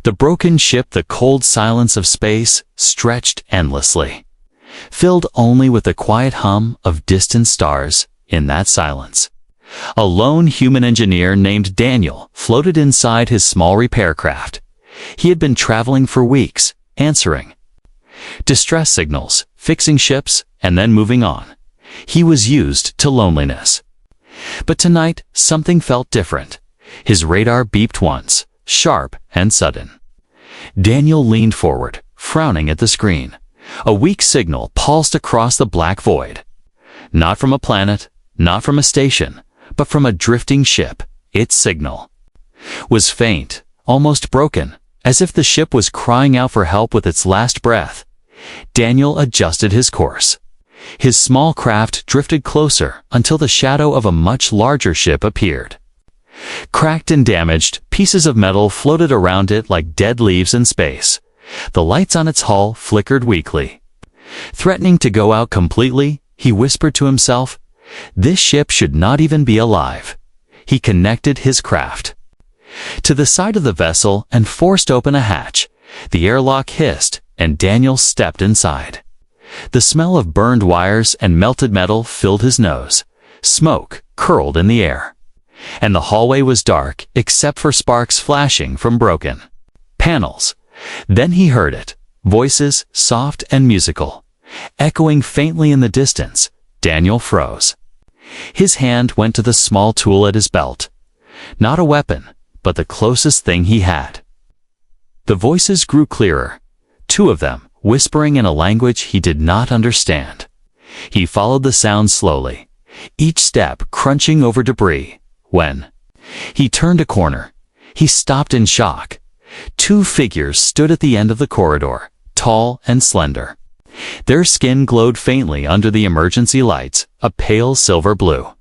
The broken ship, the cold silence of space, stretched endlessly, filled only with the quiet hum of distant stars. In that silence, a lone human engineer named Daniel floated inside his small repair craft. He had been traveling for weeks, answering distress signals, fixing ships, and then moving on. He was used to loneliness. But tonight, something felt different. His radar beeped once, sharp and sudden. Daniel leaned forward, frowning at the screen. A weak signal pulsed across the black void. Not from a planet, not from a station, but from a drifting ship. Its signal was faint, almost broken, as if the ship was crying out for help with its last breath. Daniel adjusted his course. His small craft drifted closer until the shadow of a much larger ship appeared. Cracked and damaged, pieces of metal floated around it like dead leaves in space. The lights on its hull flickered weakly. Threatening to go out completely, he whispered to himself, "This ship should not even be alive." He connected his craft to the side of the vessel and forced open a hatch. The airlock hissed, and Daniel stepped inside. The smell of burned wires and melted metal filled his nose. Smoke curled in the air, and the hallway was dark except for sparks flashing from broken panels. Then he heard it, voices, soft and musical, echoing faintly in the distance. Daniel froze. His hand went to the small tool at his belt. Not a weapon, but the closest thing he had. The voices grew clearer, two of them, whispering in a language he did not understand. He followed the sound slowly, each step crunching over debris. When he turned a corner, he stopped in shock. Two figures stood at the end of the corridor, tall and slender. Their skin glowed faintly under the emergency lights, a pale silver blue.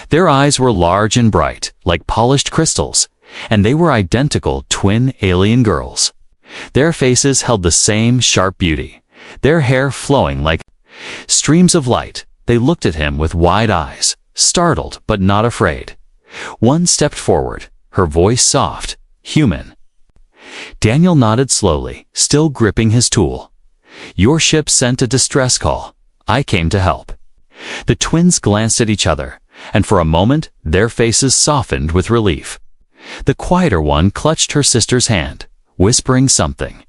Their eyes were large and bright, like polished crystals, and they were identical twin alien girls. Their faces held the same sharp beauty, their hair flowing like streams of light. They looked at him with wide eyes, startled but not afraid. One stepped forward, her voice soft, human. Daniel nodded slowly, still gripping his tool. "Your ship sent a distress call. I came to help." The twins glanced at each other, and for a moment their faces softened with relief. The quieter one clutched her sister's hand, whispering something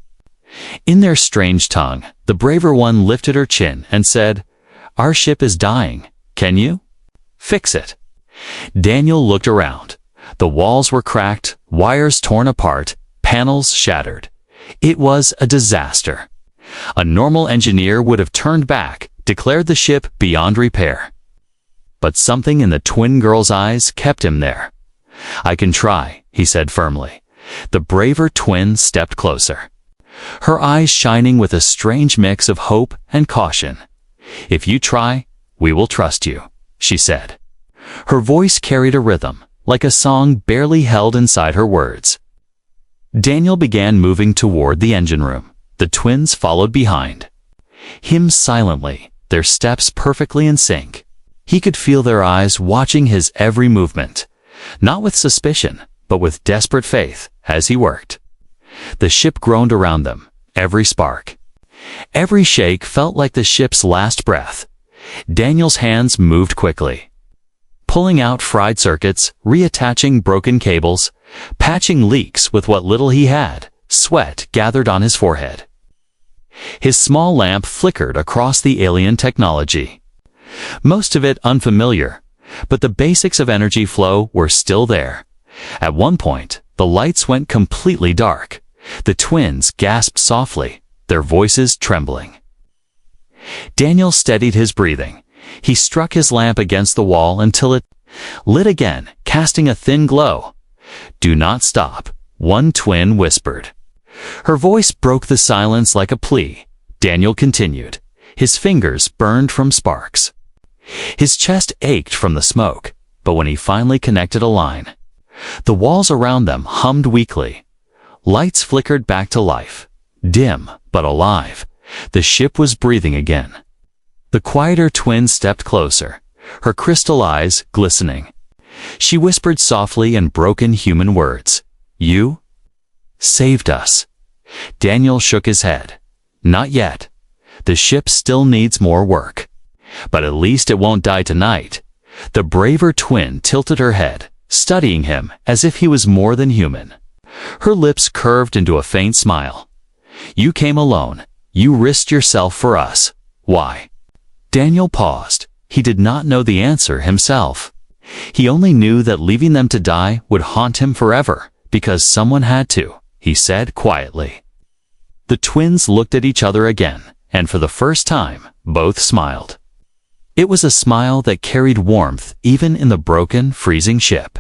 in their strange tongue. The braver one lifted her chin and said, "Our ship is dying. Can you fix it?" Daniel looked around. The walls were cracked, wires torn apart, panels shattered. It was a disaster. A normal engineer would have turned back, declared the ship beyond repair. But something in the twin girl's eyes kept him there. "I can try," he said firmly. The braver twin stepped closer, her eyes shining with a strange mix of hope and caution. "If you try, we will trust you," she said. Her voice carried a rhythm, like a song barely held inside her words. Daniel began moving toward the engine room. The twins followed behind him silently, their steps perfectly in sync. He could feel their eyes watching his every movement, not with suspicion, but with desperate faith as he worked. The ship groaned around them, every spark, every shake felt like the ship's last breath. Daniel's hands moved quickly, pulling out fried circuits, reattaching broken cables, patching leaks with what little he had. Sweat gathered on his forehead. His small lamp flickered across the alien technology, most of it unfamiliar, but the basics of energy flow were still there. At one point, the lights went completely dark. The twins gasped softly, their voices trembling. Daniel steadied his breathing. He struck his lamp against the wall until it lit again, casting a thin glow. "Do not stop," one twin whispered. Her voice broke the silence like a plea. Daniel continued. His fingers burned from sparks. His chest ached from the smoke, but when he finally connected a line, the walls around them hummed weakly. Lights flickered back to life, dim but alive. The ship was breathing again. The quieter twin stepped closer, her crystal eyes glistening. She whispered softly in broken human words, "You saved us. Daniel shook his head. Not yet. The ship still needs more work. But at least it won't die tonight. The braver twin tilted her head, studying him as if he was more than human. Her lips curved into a faint smile. You came alone. You risked yourself for us. Why? Daniel paused. He did not know the answer himself. He only knew that leaving them to die would haunt him forever, because someone had to, he said quietly. The twins looked at each other again, and for the first time, both smiled. It was a smile that carried warmth even in the broken, freezing ship.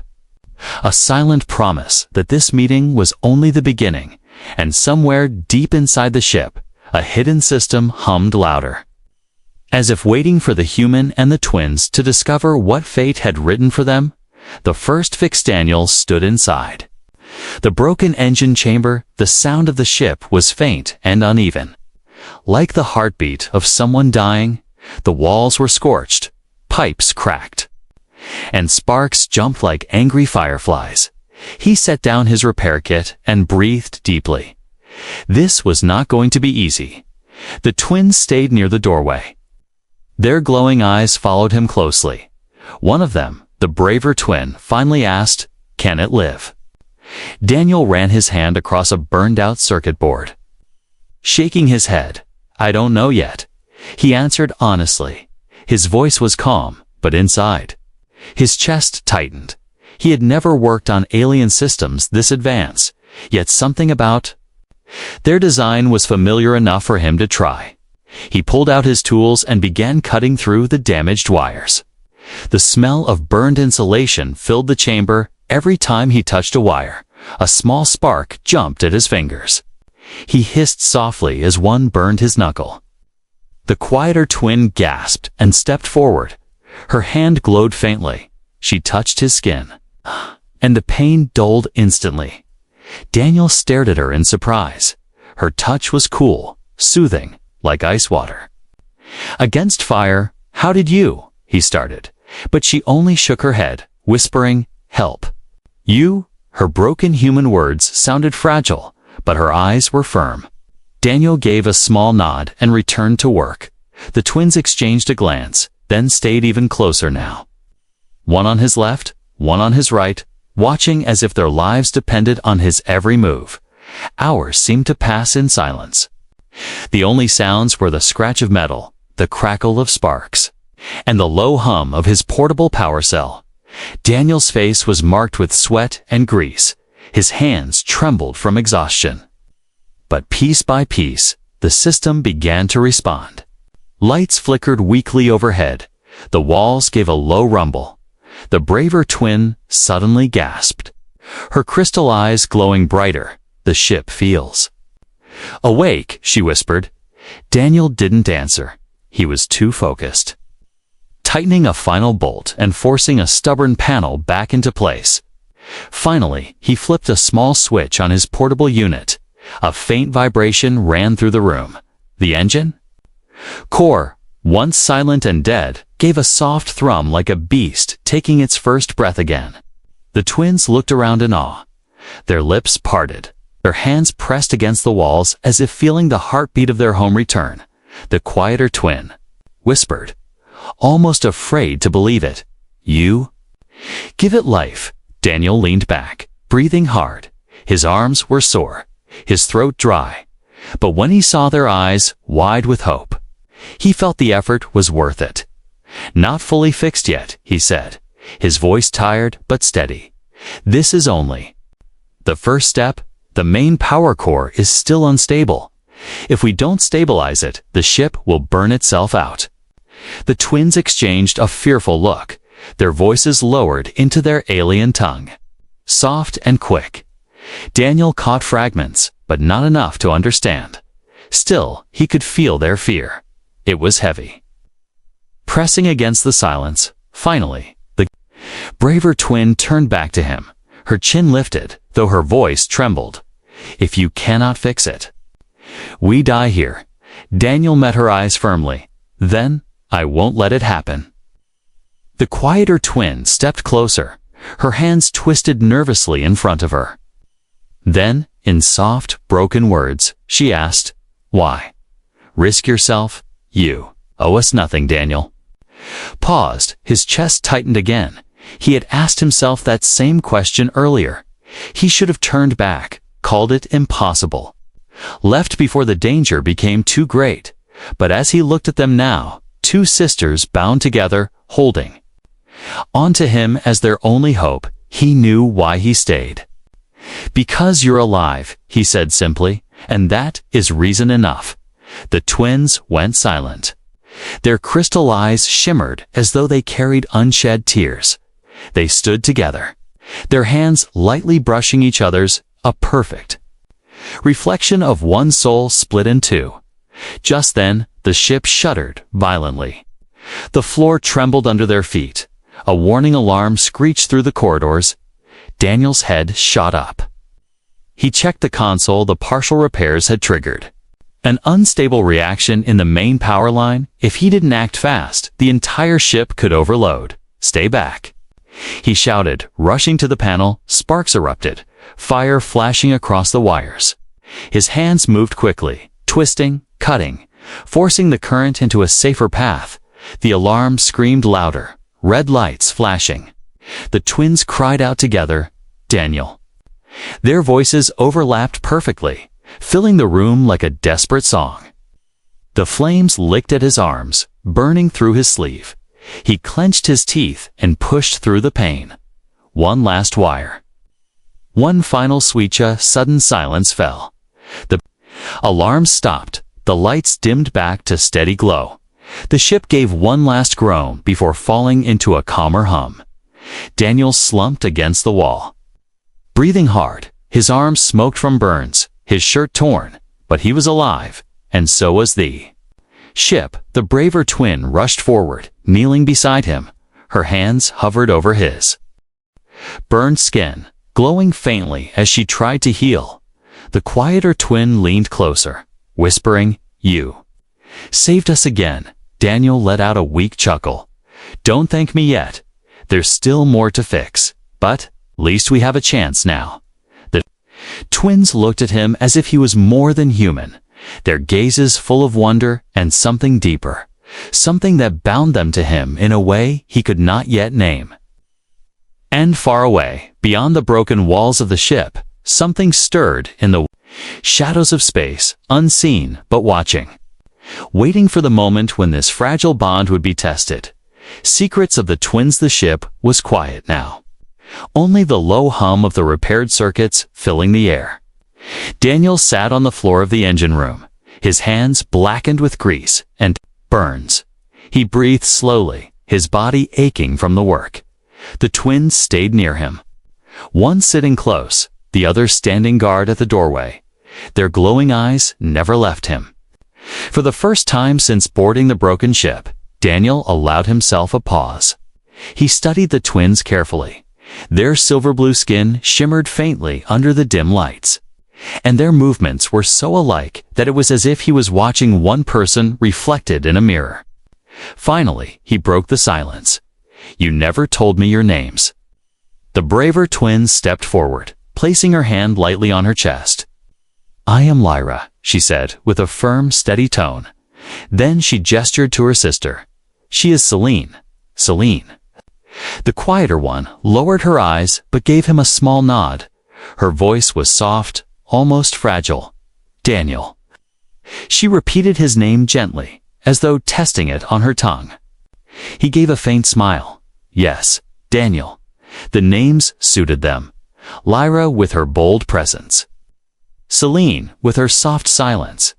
A silent promise that this meeting was only the beginning, and somewhere deep inside the ship, a hidden system hummed louder. As if waiting for the human and the twins to discover what fate had written for them, the first fixed Daniel stood inside. The broken engine chamber, the sound of the ship was faint and uneven. Like the heartbeat of someone dying, the walls were scorched, pipes cracked, and sparks jumped like angry fireflies. He set down his repair kit and breathed deeply. This was not going to be easy. The twins stayed near the doorway. Their glowing eyes followed him closely. One of them, the braver twin, finally asked, "Can it live?" Daniel ran his hand across a burned-out circuit board. Shaking his head, "I don't know yet," he answered honestly. His voice was calm, but inside, his chest tightened. He had never worked on alien systems this advanced, yet something about their design was familiar enough for him to try. He pulled out his tools and began cutting through the damaged wires. The smell of burned insulation filled the chamber. Every time he touched a wire, a small spark jumped at his fingers. He hissed softly as one burned his knuckle. The quieter twin gasped and stepped forward. Her hand glowed faintly. She touched his skin, and the pain dulled instantly. Daniel stared at her in surprise. Her touch was cool, soothing, like ice water. "Against fire, how did you?" he started, but she only shook her head, whispering, "Help." "You?" Her broken human words sounded fragile, but her eyes were firm. Daniel gave a small nod and returned to work. The twins exchanged a glance, then stayed even closer now. One on his left, one on his right, watching as if their lives depended on his every move. Hours seemed to pass in silence. The only sounds were the scratch of metal, the crackle of sparks, and the low hum of his portable power cell. Daniel's face was marked with sweat and grease. His hands trembled from exhaustion. But piece by piece, the system began to respond. Lights flickered weakly overhead. The walls gave a low rumble. The braver twin suddenly gasped. Her crystal eyes glowing brighter. "The ship feels." "Awake," she whispered. Daniel didn't answer. He was too focused. Tightening a final bolt and forcing a stubborn panel back into place. Finally, he flipped a small switch on his portable unit. A faint vibration ran through the room. The engine? Core, once silent and dead, gave a soft thrum like a beast taking its first breath again. The twins looked around in awe. Their lips parted. Their hands pressed against the walls as if feeling the heartbeat of their home return. The quieter twin whispered, almost afraid to believe it, "You?" "Give it life." Daniel leaned back, breathing hard. His arms were sore, his throat dry. But when he saw their eyes, wide with hope, he felt the effort was worth it. "Not fully fixed yet," he said, his voice tired but steady. "This is only the first step. The main power core is still unstable. If we don't stabilize it, the ship will burn itself out." The twins exchanged a fearful look, their voices lowered into their alien tongue. Soft and quick. Daniel caught fragments, but not enough to understand. Still, he could feel their fear. It was heavy. Pressing against the silence, finally, the braver twin turned back to him. Her chin lifted, though her voice trembled. "If you cannot fix it, we die here." Daniel met her eyes firmly. "Then, I won't let it happen." The quieter twin stepped closer, her hands twisted nervously in front of her. Then, In soft, broken words, she asked, "Why? Risk yourself? You owe us nothing, Daniel." Paused, his chest tightened again. He had asked himself that same question earlier. He should have turned back, called it impossible. Left before the danger became too great. But as he looked at them now, two sisters bound together, holding on to him as their only hope, he knew why he stayed. "Because you're alive," he said simply, "and that is reason enough." The twins went silent. Their crystal eyes shimmered as though they carried unshed tears. They stood together, their hands lightly brushing each other's, a perfect reflection of one soul split in two. Just then, the ship shuddered violently. The floor trembled under their feet. A warning alarm screeched through the corridors. Daniel's head shot up. He checked the console the partial repairs had triggered. An unstable reaction in the main power line. If he didn't act fast, the entire ship could overload. "Stay back," he shouted, rushing to the panel. Sparks erupted, fire flashing across the wires. His hands moved quickly, twisting, cutting, forcing the current into a safer path. The alarm screamed louder, red lights flashing. The twins cried out together, "Daniel." Their voices overlapped perfectly, filling the room like a desperate song. The flames licked at his arms, burning through his sleeve. He clenched his teeth and pushed through the pain. One last wire. One final switch. A sudden silence fell. The alarm stopped. The lights dimmed back to steady glow. The ship gave one last groan before falling into a calmer hum. Daniel slumped against the wall, breathing hard. His arms smoked from burns, his shirt torn, but he was alive, and so was the ship. The braver twin rushed forward, kneeling beside him. Her hands hovered over his burned skin, glowing faintly as she tried to heal. The quieter twin leaned closer, whispering, "You saved us again." Daniel let out a weak chuckle. "Don't thank me yet. There's still more to fix, but least we have a chance now." The twins looked at him as if he was more than human, their gazes full of wonder and something deeper, something that bound them to him in a way he could not yet name. And far away, beyond the broken walls of the ship, something stirred in the shadows of space, unseen but watching, waiting for the moment when this fragile bond would be tested. Secrets of the twins. The ship was quiet now. Only the low hum of the repaired circuits filling the air. Daniel sat on the floor of the engine room, his hands blackened with grease and burns. He breathed slowly, his body aching from the work. The twins stayed near him, one sitting close, the other standing guard at the doorway. Their glowing eyes never left him. For the first time since boarding the broken ship, Daniel allowed himself a pause. He studied the twins carefully. Their silver blue skin shimmered faintly under the dim lights, and their movements were so alike that it was as if he was watching one person reflected in a mirror. Finally, he broke the silence. "You never told me your names." The braver twin stepped forward, placing her hand lightly on her chest. "I am Lyra," she said, with a firm, steady tone. Then she gestured to her sister. "She is Celine. Celine." The quieter one lowered her eyes but gave him a small nod. Her voice was soft, almost fragile. "Daniel." She repeated his name gently, as though testing it on her tongue. He gave a faint smile. Yes, Daniel. The names suited them. Lyra with her bold presence, Celine with her soft silence.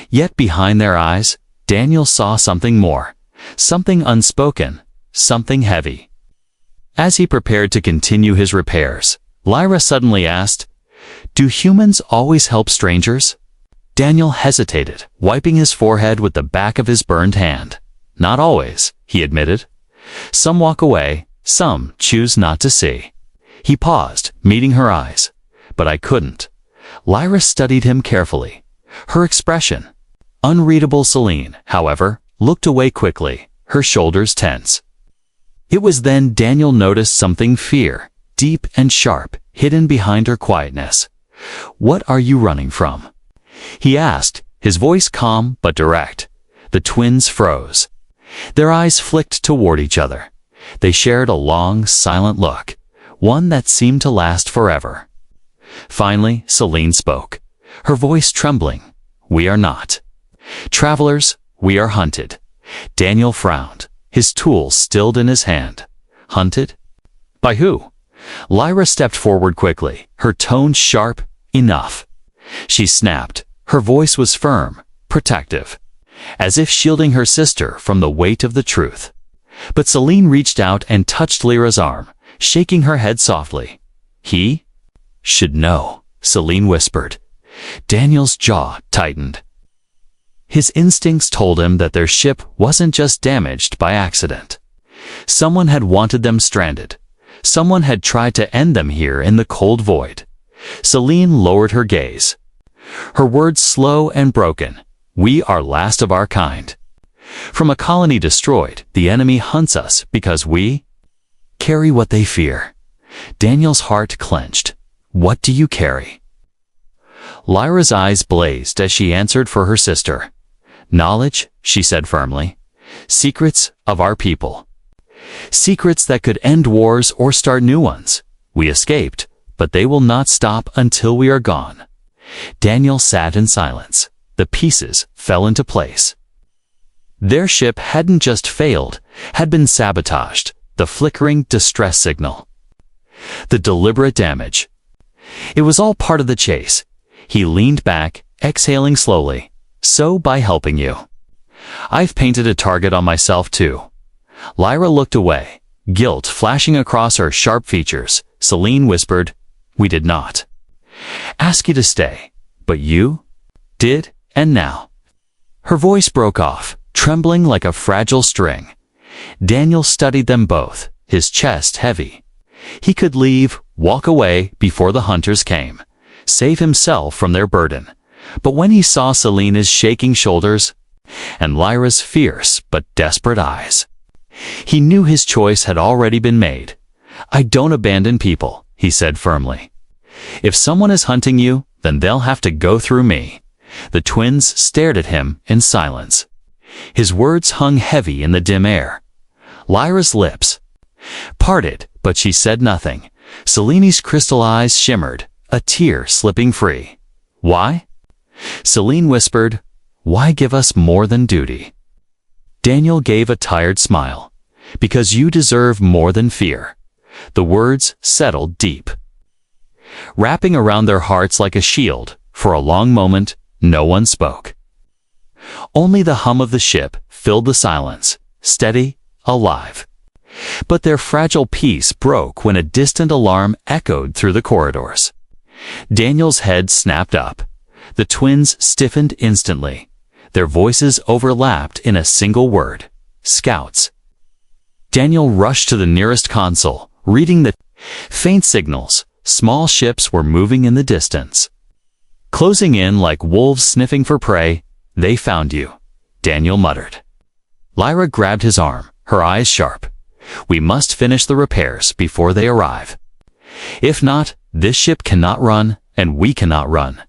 Yet behind their eyes, Daniel saw something more, something unspoken, something heavy. As he prepared to continue his repairs, Lyra suddenly asked, "Do humans always help strangers?" Daniel hesitated, wiping his forehead with the back of his burned hand. "Not always," he admitted. "Some walk away, some choose not to see." He paused, meeting her eyes. "But I couldn't." Lyra studied him carefully. Her expression, unreadable. Celine, however, looked away quickly, her shoulders tense. It was then Daniel noticed something: fear, deep and sharp, hidden behind her quietness. "What are you running from?" he asked, his voice calm but direct. The twins froze. Their eyes flicked toward each other. They shared a long, silent look, one that seemed to last forever. Finally, Celine spoke, her voice trembling. "We are not travelers, we are hunted." Daniel frowned, his tools stilled in his hand. "Hunted? By who?" Lyra stepped forward quickly, her tone sharp. "Enough." She snapped. Her voice was firm, protective, as if shielding her sister from the weight of the truth. But Celine reached out and touched Lyra's arm, shaking her head softly. "He should know," Celine whispered. Daniel's jaw tightened. His instincts told him that their ship wasn't just damaged by accident. Someone had wanted them stranded. Someone had tried to end them here in the cold void. Celine lowered her gaze. Her words slow and broken. "We are last of our kind. From a colony destroyed, the enemy hunts us because we carry what they fear." Daniel's heart clenched. "What do you carry?" Lyra's eyes blazed as she answered for her sister. "Knowledge," she said firmly. "Secrets of our people. Secrets that could end wars or start new ones. We escaped, but they will not stop until we are gone." Daniel sat in silence. The pieces fell into place. Their ship hadn't just failed, had been sabotaged. The flickering distress signal. The deliberate damage. It was all part of the chase. He leaned back, exhaling slowly. "So by helping you, I've painted a target on myself too." Lyra looked away, guilt flashing across her sharp features. Celine whispered, "We did not ask you to stay, but you did, and now." Her voice broke off, trembling like a fragile string. Daniel studied them both, his chest heavy. He could leave, walk away before the hunters came, save himself from their burden. But when he saw Celine's shaking shoulders and Lyra's fierce but desperate eyes, he knew his choice had already been made. "I don't abandon people," he said firmly. "If someone is hunting you, then they'll have to go through me." The twins stared at him in silence. His words hung heavy in the dim air. Lyra's lips parted, but she said nothing. Celine's crystal eyes shimmered, a tear slipping free. "Why?" Celine whispered, "Why give us more than duty?" Daniel gave a tired smile. "Because you deserve more than fear." The words settled deep, wrapping around their hearts like a shield. For a long moment, no one spoke. Only the hum of the ship filled the silence, steady, alive. But their fragile peace broke when a distant alarm echoed through the corridors. Daniel's head snapped up. The twins stiffened instantly. Their voices overlapped in a single word: "Scouts." Daniel rushed to the nearest console, reading the faint signals. Small ships were moving in the distance, closing in like wolves sniffing for prey. "They found you," Daniel muttered. Lyra grabbed his arm, her eyes sharp. "We must finish the repairs before they arrive. If not, this ship cannot run, and we cannot run."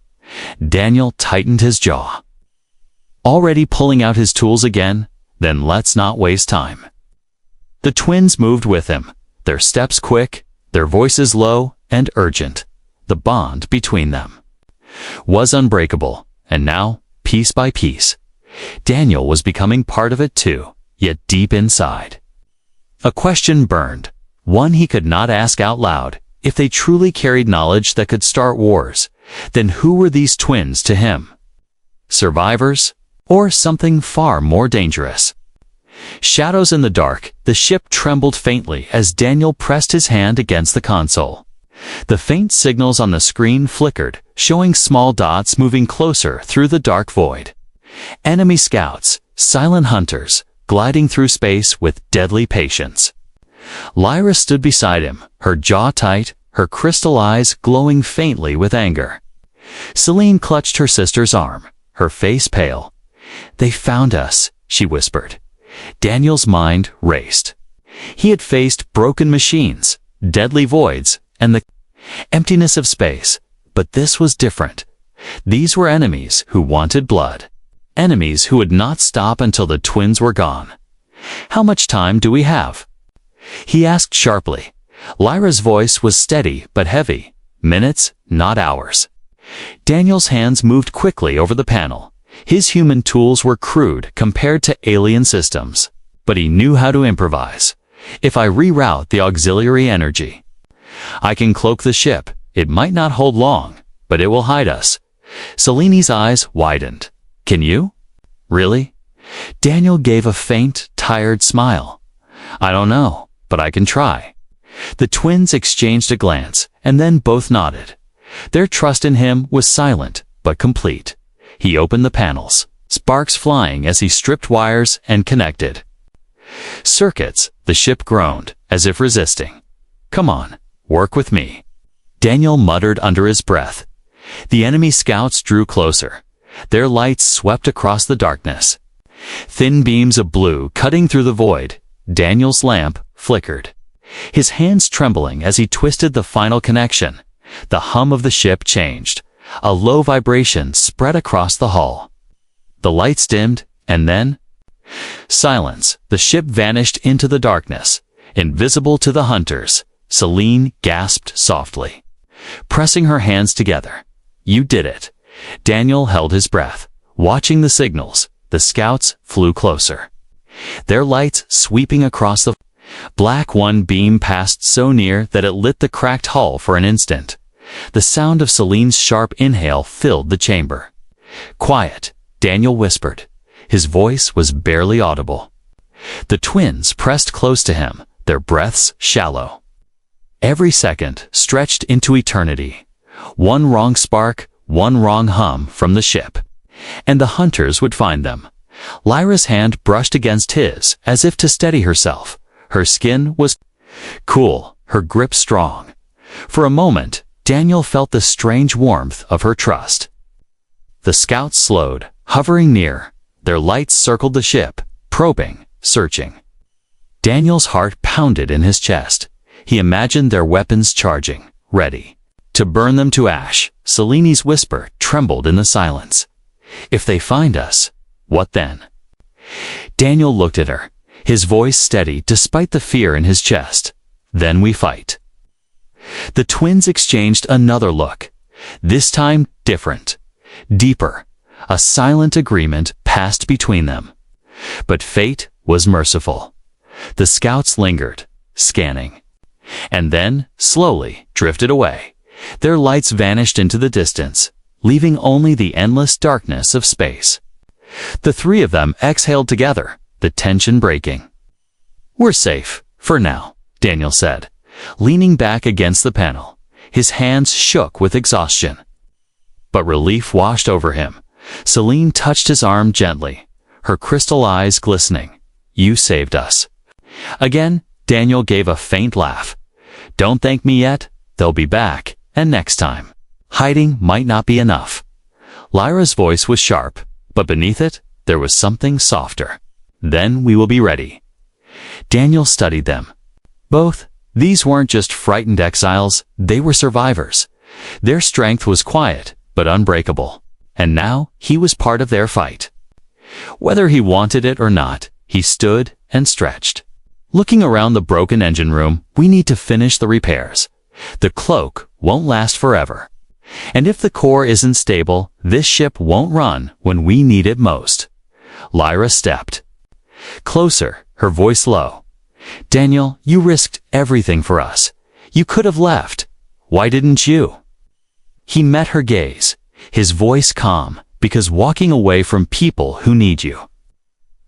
Daniel tightened his jaw. Already pulling out his tools again? Then let's not waste time. The twins moved with him, their steps quick, their voices low and urgent. The bond between them was unbreakable, and now, piece by piece, Daniel was becoming part of it too, yet deep inside. A question burned, one he could not ask out loud. If they truly carried knowledge that could start wars, then who were these twins to him? Survivors? Or something far more dangerous? Shadows in the dark, the ship trembled faintly as Daniel pressed his hand against the console. The faint signals on the screen flickered, showing small dots moving closer through the dark void. Enemy scouts, silent hunters, gliding through space with deadly patience. Lyra stood beside him, her jaw tight, her crystal eyes glowing faintly with anger. Celine clutched her sister's arm, her face pale. "They found us," she whispered. Daniel's mind raced. He had faced broken machines, deadly voids, and the emptiness of space, But this was different. These were enemies who wanted blood. Enemies who would not stop until the twins were gone. "How much time do we have?" he asked sharply. Lyra's voice was steady but heavy. "Minutes, not hours." Daniel's hands moved quickly over the panel. His human tools were crude compared to alien systems, but he knew how to improvise. "If I reroute the auxiliary energy, I can cloak the ship. It might not hold long, but it will hide us." Seleni's eyes widened. "Can you? Really?" Daniel gave a faint, tired smile. "I don't know, but I can try." The twins exchanged a glance, and then both nodded. Their trust in him was silent, but complete. He opened the panels, sparks flying as he stripped wires and connected circuits. The ship groaned, as if resisting. "Come on, work with me," Daniel muttered under his breath. The enemy scouts drew closer. Their lights swept across the darkness. Thin beams of blue cutting through the void. Daniel's lamp flickered, his hands trembling as he twisted the final connection. The hum of the ship changed. A low vibration spread across the hull. The lights dimmed, and then silence. The ship vanished into the darkness, invisible to the hunters. Selene gasped softly, pressing her hands together. "You did it." Daniel held his breath, watching the signals. The scouts flew closer, their lights sweeping across the black. One beam passed so near that it lit the cracked hull for an instant. The sound of Selene's sharp inhale filled the chamber. "Quiet," Daniel whispered. His voice was barely audible. The twins pressed close to him, their breaths shallow. Every second stretched into eternity. One wrong spark, one wrong hum from the ship, and the hunters would find them. Lyra's hand brushed against his, as if to steady herself. Her skin was cool, her grip strong. For a moment, Daniel felt the strange warmth of her trust. The scouts slowed, hovering near. Their lights circled the ship, probing, searching. Daniel's heart pounded in his chest. He imagined their weapons charging, ready to burn them to ash. Selene's whisper trembled in the silence. "If they find us, what then?" Daniel looked at her, his voice steady despite the fear in his chest. "Then we fight." The twins exchanged another look, this time different, deeper. A silent agreement passed between them. But fate was merciful. The scouts lingered, scanning, and then, slowly, drifted away. Their lights vanished into the distance, leaving only the endless darkness of space. The three of them exhaled together, the tension breaking. "We're safe, for now," Daniel said, leaning back against the panel. His hands shook with exhaustion. But relief washed over him. Selene touched his arm gently, her crystal eyes glistening. "You saved us." Again, Daniel gave a faint laugh. "Don't thank me yet. They'll be back, and next time. Hiding might not be enough." Lyra's voice was sharp, but beneath it, there was something softer. "Then we will be ready." Daniel studied them. Both. These weren't just frightened exiles, they were survivors. Their strength was quiet, but unbreakable. And now, he was part of their fight. Whether he wanted it or not, he stood and stretched. Looking around the broken engine room, "We need to finish the repairs. The cloak won't last forever. And if the core isn't stable, this ship won't run when we need it most." Lyra stepped closer, her voice low. "Daniel, you risked everything for us. You could have left. Why didn't you?" He met her gaze, his voice calm, "Because walking away from people who need you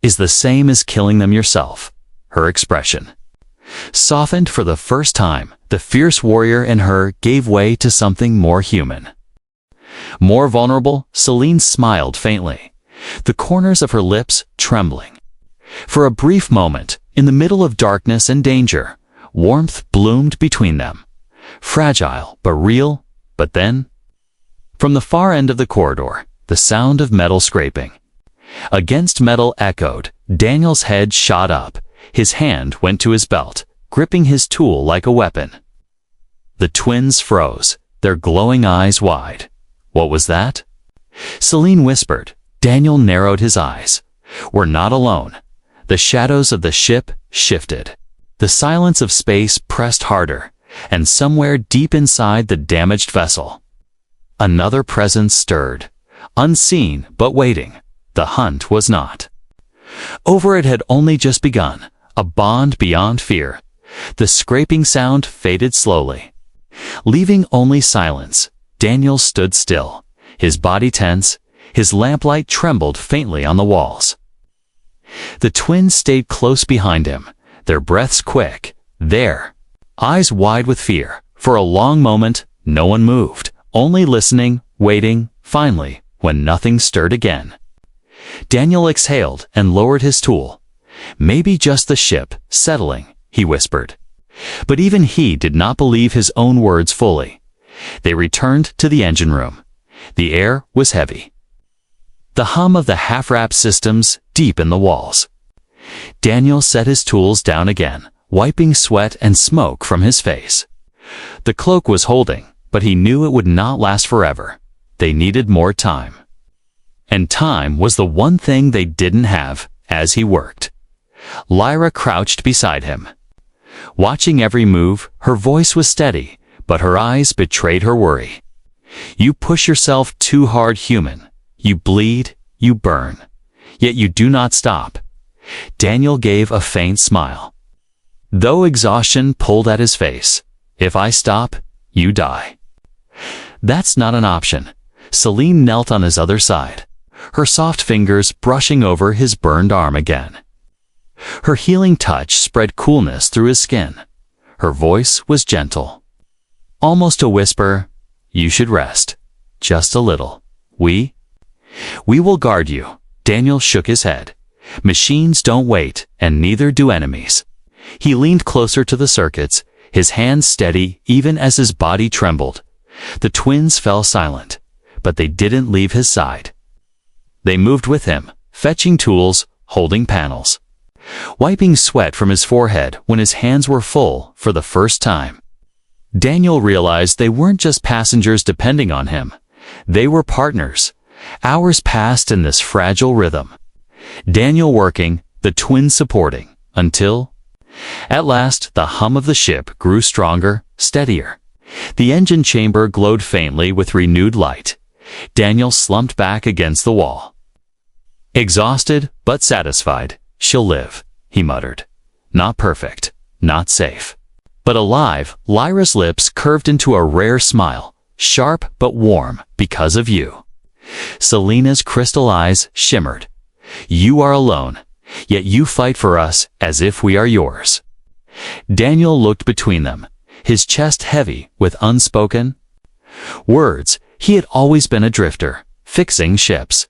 is the same as killing them yourself." Her expression softened for the first time. The fierce warrior in her gave way to something more human, more vulnerable. Selene smiled faintly, the corners of her lips trembling. For a brief moment, in the middle of darkness and danger, warmth bloomed between them. Fragile but real. But then, from the far end of the corridor, the sound of metal scraping against metal echoed. Daniel's head shot up. His hand went to his belt, gripping his tool like a weapon. The twins froze, their glowing eyes wide. What was that? Celine whispered. Daniel narrowed his eyes. We're not alone. The shadows of the ship shifted. The silence of space pressed harder, and somewhere deep inside the damaged vessel, another presence stirred, unseen but waiting. The hunt was not over. It had only just begun, a bond beyond fear. The scraping sound faded slowly, leaving only silence. Daniel stood still, his body tense, his lamplight trembled faintly on the walls. The twins stayed close behind him, their breaths quick, their eyes wide with fear. For a long moment, no one moved, only listening, waiting. Finally, when nothing stirred again, Daniel exhaled and lowered his tool. Maybe just the ship settling, he whispered. But even he did not believe his own words fully. They returned to the engine room. The air was heavy, the hum of the half-wrapped systems deep in the walls. Daniel set his tools down again, wiping sweat and smoke from his face. The cloak was holding, but he knew it would not last forever. They needed more time. And time was the one thing they didn't have. As he worked, Lyra crouched beside him, watching every move. Her voice was steady, but her eyes betrayed her worry. You push yourself too hard, human. You bleed, you burn, yet you do not stop. Daniel gave a faint smile, though exhaustion pulled at his face. If I stop, you die. That's not an option. Celine knelt on his other side, her soft fingers brushing over his burned arm again. Her healing touch spread coolness through his skin. Her voice was gentle, almost a whisper. You should rest. Just a little. We will guard you. Daniel shook his head. Machines don't wait, and neither do enemies. He leaned closer to the circuits, his hands steady even as his body trembled. The twins fell silent, but they didn't leave his side. They moved with him, fetching tools, holding panels, wiping sweat from his forehead when his hands were full for the first time. Daniel realized they weren't just passengers depending on him. They were partners. Hours passed in this fragile rhythm. Daniel working, the twins supporting, until, at last, the hum of the ship grew stronger, steadier. The engine chamber glowed faintly with renewed light. Daniel slumped back against the wall. Exhausted, but satisfied. She'll live, he muttered. Not perfect, not safe, but alive. Lyra's lips curved into a rare smile, sharp but warm, because of you. Selena's crystal eyes shimmered. You are alone, yet you fight for us as if we are yours. Daniel looked between them, his chest heavy with unspoken words. He had always been a drifter, fixing ships,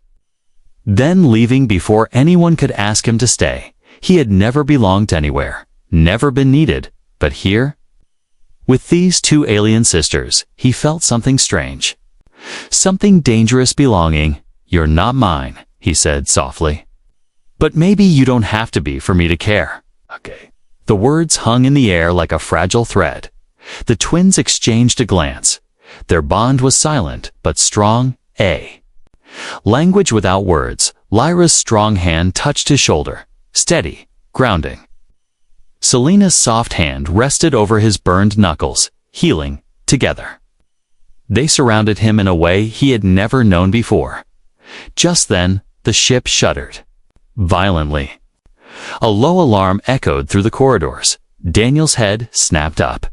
then leaving before anyone could ask him to stay. He had never belonged anywhere, never been needed, but here, with these two alien sisters, he felt something strange, something dangerous belonging. You're not mine, he said softly. But maybe you don't have to be for me to care. Okay. The words hung in the air like a fragile thread. The twins exchanged a glance. Their bond was silent but strong. Language without words. Lyra's strong hand touched his shoulder, steady, grounding. Selena's soft hand rested over his burned knuckles, healing. Together, they surrounded him in a way he had never known before. Just then, the ship shuddered violently. A low alarm echoed through the corridors. Daniel's head snapped up.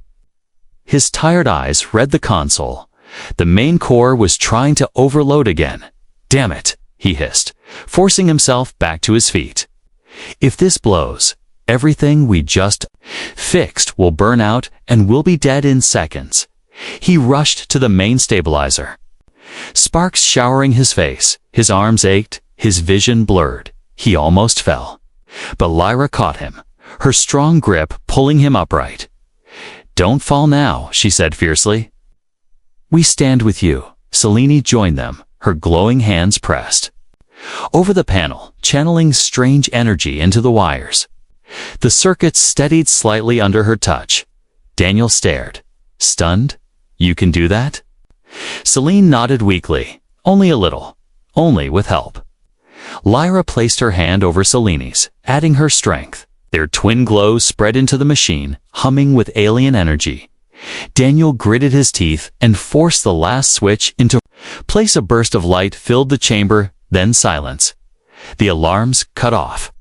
His tired eyes read the console. The main core was trying to overload again. Damn it, he hissed, forcing himself back to his feet. If this blows, everything we just fixed will burn out and we'll be dead in seconds. He rushed to the main stabilizer, sparks showering his face. His arms ached, his vision blurred. He almost fell. But Lyra caught him, her strong grip pulling him upright. Don't fall now, she said fiercely. We stand with you. Selene joined them, her glowing hands pressed over the panel, channeling strange energy into the wires. The circuits steadied slightly under her touch. Daniel stared, stunned. You can do that? Celine nodded weakly. Only a little. Only with help. Lyra placed her hand over Celine's, adding her strength. Their twin glows spread into the machine, humming with alien energy. Daniel gritted his teeth and forced the last switch into place. A burst of light filled the chamber, then silence. The alarms cut off.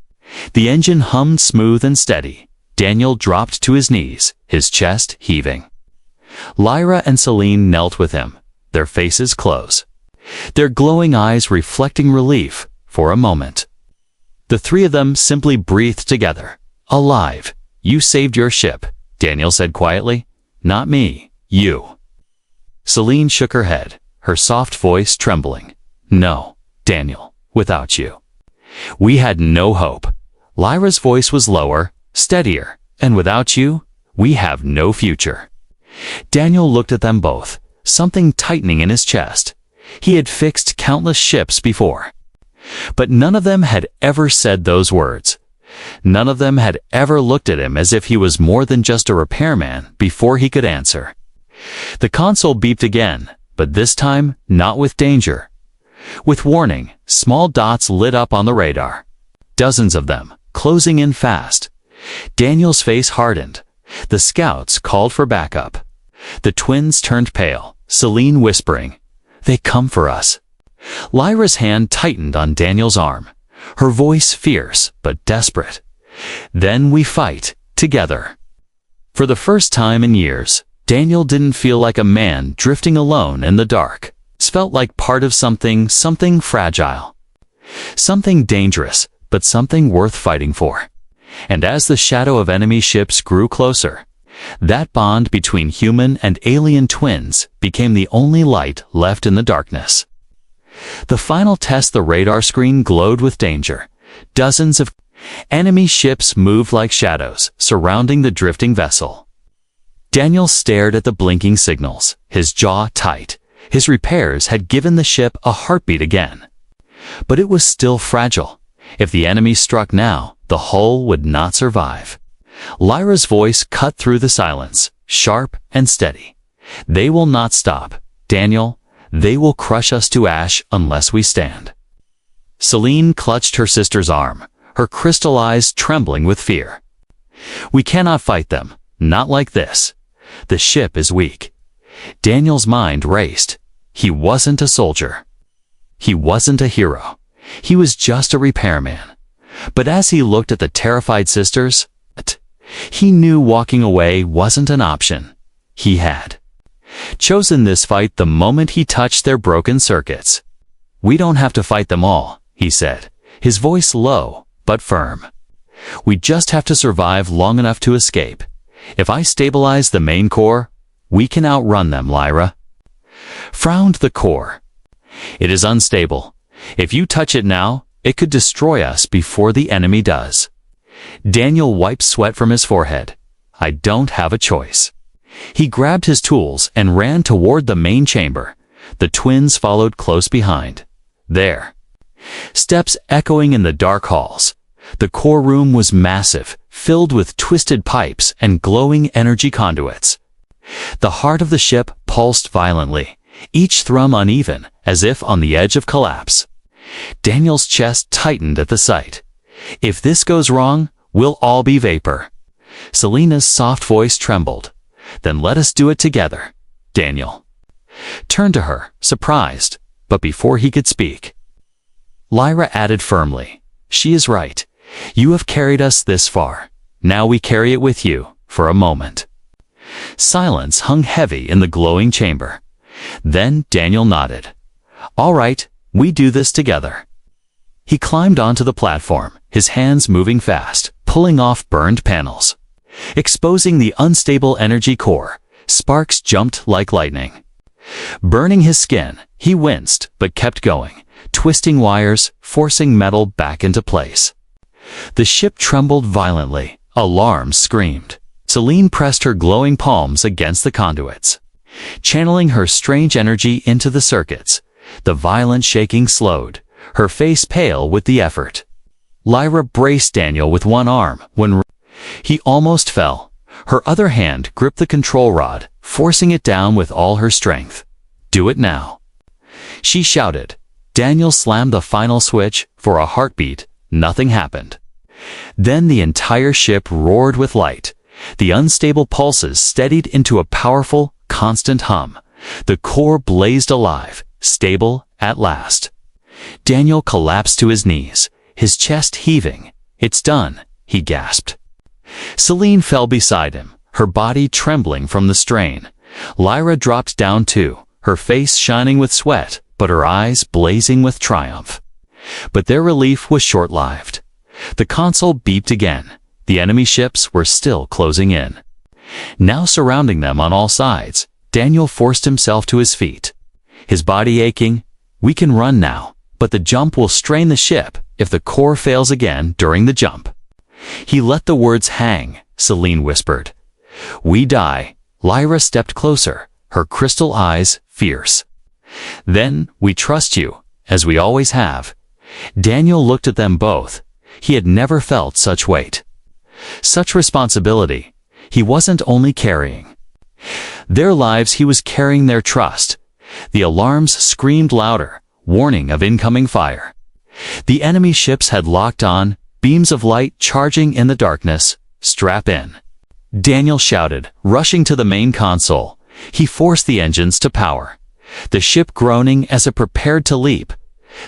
The engine hummed smooth and steady. Daniel dropped to his knees, his chest heaving. Lyra and Celine knelt with him, their faces close, their glowing eyes reflecting relief for a moment. The three of them simply breathed together. Alive. You saved your ship, Daniel said quietly. Not me, you. Celine shook her head, her soft voice trembling. No, Daniel, without you. We had no hope. Lyra's voice was lower, steadier, and without you, we have no future. Daniel looked at them both, something tightening in his chest. He had fixed countless ships before. But none of them had ever said those words. None of them had ever looked at him as if he was more than just a repairman before he could answer. The console beeped again, but this time not with danger. With warning, small dots lit up on the radar. Dozens of them, closing in fast. Daniel's face hardened. The scouts called for backup. The twins turned pale, Celine whispering, "They come for us." Lyra's hand tightened on Daniel's arm, her voice fierce but desperate. "Then we fight, together." For the first time in years, Daniel didn't feel like a man drifting alone in the dark. It felt like part of something fragile. Something dangerous, but something worth fighting for. And as the shadow of enemy ships grew closer, that bond between human and alien twins became the only light left in the darkness. The final test. The radar screen glowed with danger. Dozens of enemy ships moved like shadows, surrounding the drifting vessel. Daniel stared at the blinking signals, his jaw tight. His repairs had given the ship a heartbeat again. But it was still fragile. If the enemy struck now, the hull would not survive. Lyra's voice cut through the silence, sharp and steady. "They will not stop, Daniel. They will crush us to ash unless we stand." Celine clutched her sister's arm, her crystal eyes trembling with fear. "We cannot fight them, not like this. The ship is weak." Daniel's mind raced. He wasn't a soldier. He wasn't a hero. He was just a repairman. But as he looked at the terrified sisters, he knew walking away wasn't an option. He had chosen this fight the moment he touched their broken circuits. "We don't have to fight them all," he said, his voice low but firm. "We just have to survive long enough to escape. If I stabilize the main core, we can outrun them." Lyra frowned. "The core? It is unstable. If you touch it now, it could destroy us before the enemy does." Daniel wiped sweat from his forehead. "I don't have a choice." He grabbed his tools and ran toward the main chamber. The twins followed close behind. There, steps echoing in the dark halls. The core room was massive, filled with twisted pipes and glowing energy conduits. The heart of the ship pulsed violently, each thrum uneven, as if on the edge of collapse. Daniel's chest tightened at the sight. "If this goes wrong, we'll all be vapor." Selena's soft voice trembled. "Then let us do it together." Daniel turned to her, surprised, but before he could speak, Lyra added firmly, "She is right. You have carried us this far. Now we carry it with you, for a moment." Silence hung heavy in the glowing chamber. Then Daniel nodded. "All right, we do this together." He climbed onto the platform, his hands moving fast, pulling off burned panels. Exposing the unstable energy core, sparks jumped like lightning. Burning his skin, he winced but kept going, twisting wires, forcing metal back into place. The ship trembled violently. Alarms screamed. Celine pressed her glowing palms against the conduits, channeling her strange energy into the circuits. The violent shaking slowed, her face pale with the effort. Lyra braced Daniel with one arm when he almost fell. Her other hand gripped the control rod, forcing it down with all her strength. Do it now." She shouted. Daniel slammed the final switch. For a heartbeat, nothing happened. Then the entire ship roared with light. The unstable pulses steadied into a powerful, constant hum. The core blazed alive, stable at last. Daniel collapsed to his knees, his chest heaving. "It's done," he gasped. Celine fell beside him, her body trembling from the strain. Lyra dropped down too, her face shining with sweat, but her eyes blazing with triumph. But their relief was short-lived. The console beeped again. The enemy ships were still closing in. Now surrounding them on all sides, Daniel forced himself to his feet. His body aching. "We can run now, but the jump will strain the ship if the core fails again during the jump." He let the words hang. Celine whispered. "We die." Lyra stepped closer, her crystal eyes fierce. "Then we trust you, as we always have." Daniel looked at them both. He had never felt such weight, such responsibility. He wasn't only carrying their lives, he was carrying their trust. The alarms screamed louder, warning of incoming fire. The enemy ships had locked on, beams of light charging in the darkness. "Strap in," Daniel shouted, rushing to the main console. He forced the engines to power, the ship groaning as it prepared to leap.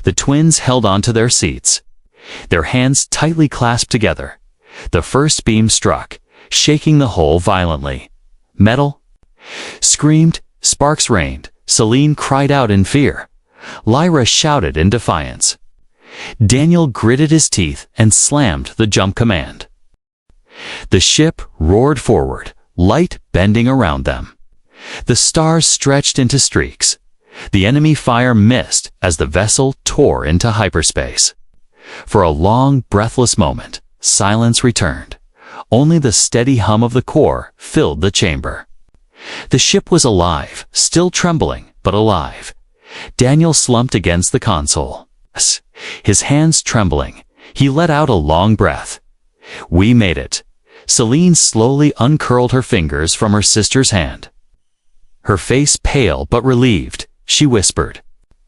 The twins held onto their seats, their hands tightly clasped together. The first beam struck, shaking the hull violently. "Metal!" screamed. Sparks rained. Celine cried out in fear. Lyra shouted in defiance. Daniel gritted his teeth and slammed the jump command. The ship roared forward, light bending around them. The stars stretched into streaks. The enemy fire missed as the vessel tore into hyperspace. For a long, breathless moment, silence returned. Only the steady hum of the core filled the chamber. The ship was alive, still trembling, but alive. Daniel slumped against the console, his hands trembling. He let out a long breath. "We made it." Celine slowly uncurled her fingers from her sister's hand. Her face pale but relieved, she whispered,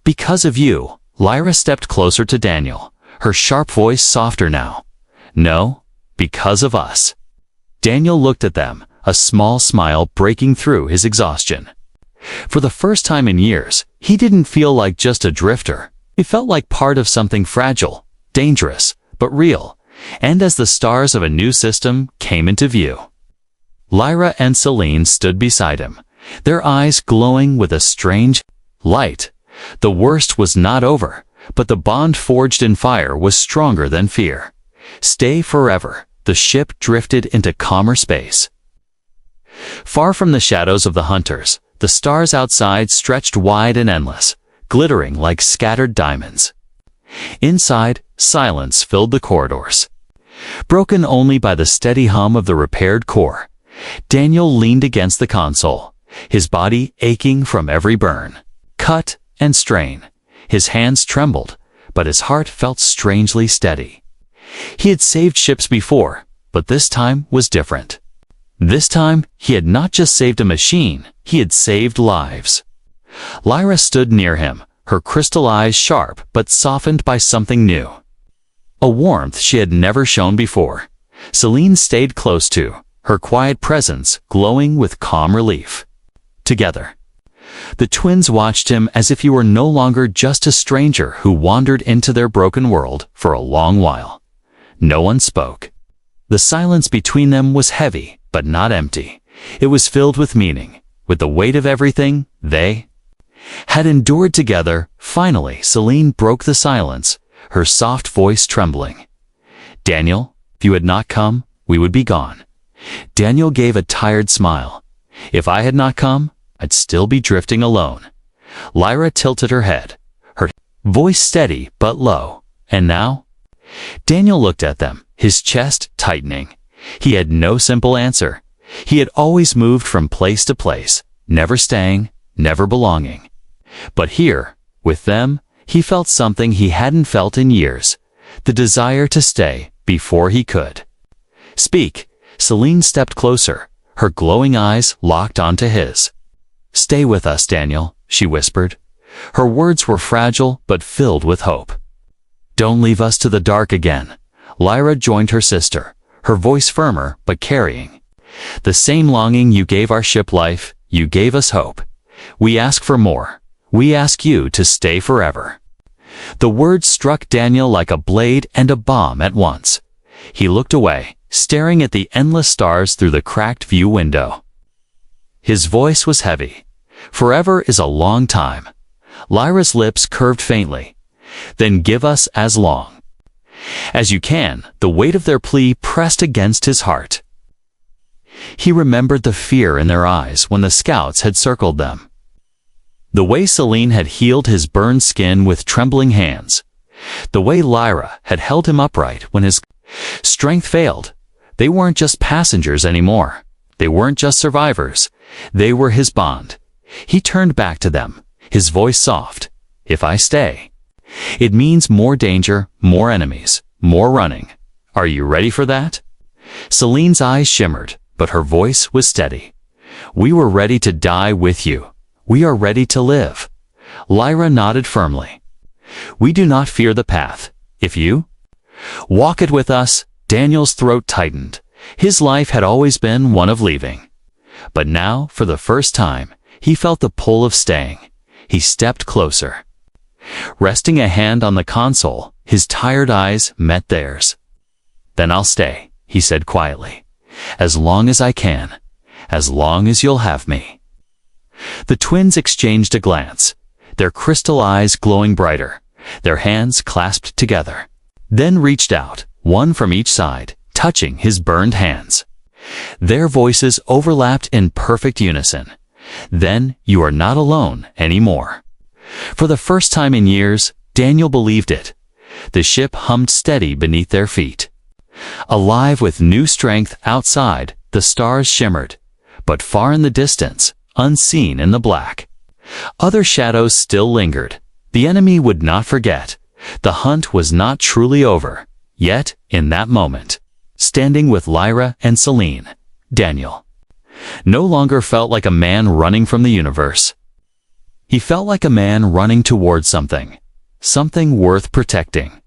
"Because of you." Lyra stepped closer to Daniel, her sharp voice softer now. "No, because of us." Daniel looked at them, a small smile breaking through his exhaustion. For the first time in years, he didn't feel like just a drifter. He felt like part of something fragile, dangerous, but real. And as the stars of a new system came into view, Lyra and Celine stood beside him, their eyes glowing with a strange light. The worst was not over, but the bond forged in fire was stronger than fear. Stay forever. The ship drifted into calmer space. Far from the shadows of the hunters, the stars outside stretched wide and endless, glittering like scattered diamonds. Inside, silence filled the corridors, broken only by the steady hum of the repaired core. Daniel leaned against the console, his body aching from every burn, cut, and strain. His hands trembled, but his heart felt strangely steady. He had saved ships before, but this time was different. This time, he had not just saved a machine, he had saved lives. Lyra stood near him, her crystal eyes sharp but softened by something new, a warmth she had never shown before. Celine stayed close too, her quiet presence glowing with calm relief. Together, the twins watched him as if he were no longer just a stranger who wandered into their broken world for a long while. No one spoke. The silence between them was heavy, but not empty. It was filled with meaning, with the weight of everything they had endured together. Finally, Celine broke the silence, her soft voice trembling. "Daniel, if you had not come, we would be gone." Daniel gave a tired smile. "If I had not come, I'd still be drifting alone." Lyra tilted her head, her voice steady but low. "And now?" Daniel looked at them, his chest tightening. He had no simple answer. He had always moved from place to place, never staying, never belonging. But here, with them, he felt something he hadn't felt in years, the desire to stay before he could speak. Celine stepped closer, her glowing eyes locked onto his. "Stay with us, Daniel," she whispered. Her words were fragile but filled with hope. Don't leave us to the dark again. Lyra joined her sister, her voice firmer but carrying. The same longing you gave our ship life, you gave us hope. We ask for more. We ask you to stay forever. The words struck Daniel like a blade and a bomb at once. He looked away, staring at the endless stars through the cracked view window. His voice was heavy. Forever is a long time. Lyra's lips curved faintly. Then give us as long as you can. The weight of their plea pressed against his heart. He remembered the fear in their eyes when the scouts had circled them. The way Selene had healed his burned skin with trembling hands. The way Lyra had held him upright when his strength failed. They weren't just passengers anymore. They weren't just survivors. They were his bond. He turned back to them, his voice soft. If I stay, it means more danger, more enemies, more running. Are you ready for that? Selene's eyes shimmered, but her voice was steady. We were ready to die with you. We are ready to live. Lyra nodded firmly. We do not fear the path. If you walk it with us. Daniel's throat tightened. His life had always been one of leaving. But now, for the first time, he felt the pull of staying. He stepped closer. Resting a hand on the console, his tired eyes met theirs. Then I'll stay, he said quietly. As long as I can. As long as you'll have me. The twins exchanged a glance, their crystal eyes glowing brighter, their hands clasped together. Then reached out, one from each side, touching his burned hands. Their voices overlapped in perfect unison. Then you are not alone anymore. For the first time in years, Daniel believed it. The ship hummed steady beneath their feet. Alive with new strength outside, the stars shimmered, but far in the distance, unseen in the black. Other shadows still lingered. The enemy would not forget. The hunt was not truly over. Yet, in that moment, standing with Lyra and Selene, Daniel no longer felt like a man running from the universe. He felt like a man running towards something worth protecting.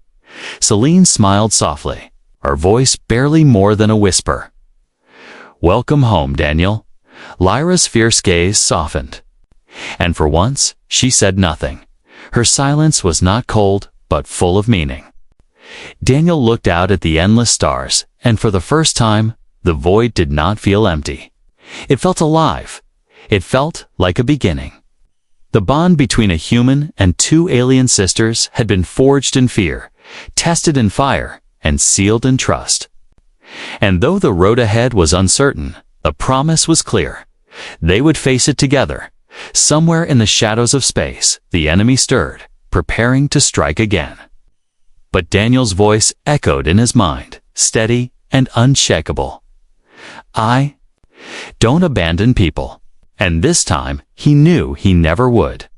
Selene smiled softly, her voice barely more than a whisper. Welcome home, Daniel. Lyra's fierce gaze softened. And for once, she said nothing. Her silence was not cold, but full of meaning. Daniel looked out at the endless stars, and for the first time, the void did not feel empty. It felt alive. It felt like a beginning. The bond between a human and two alien sisters had been forged in fear, tested in fire, and sealed in trust. And though the road ahead was uncertain, the promise was clear. They would face it together. Somewhere in the shadows of space, the enemy stirred, preparing to strike again. But Daniel's voice echoed in his mind, steady and unshakable. I don't abandon people. And this time, he knew he never would.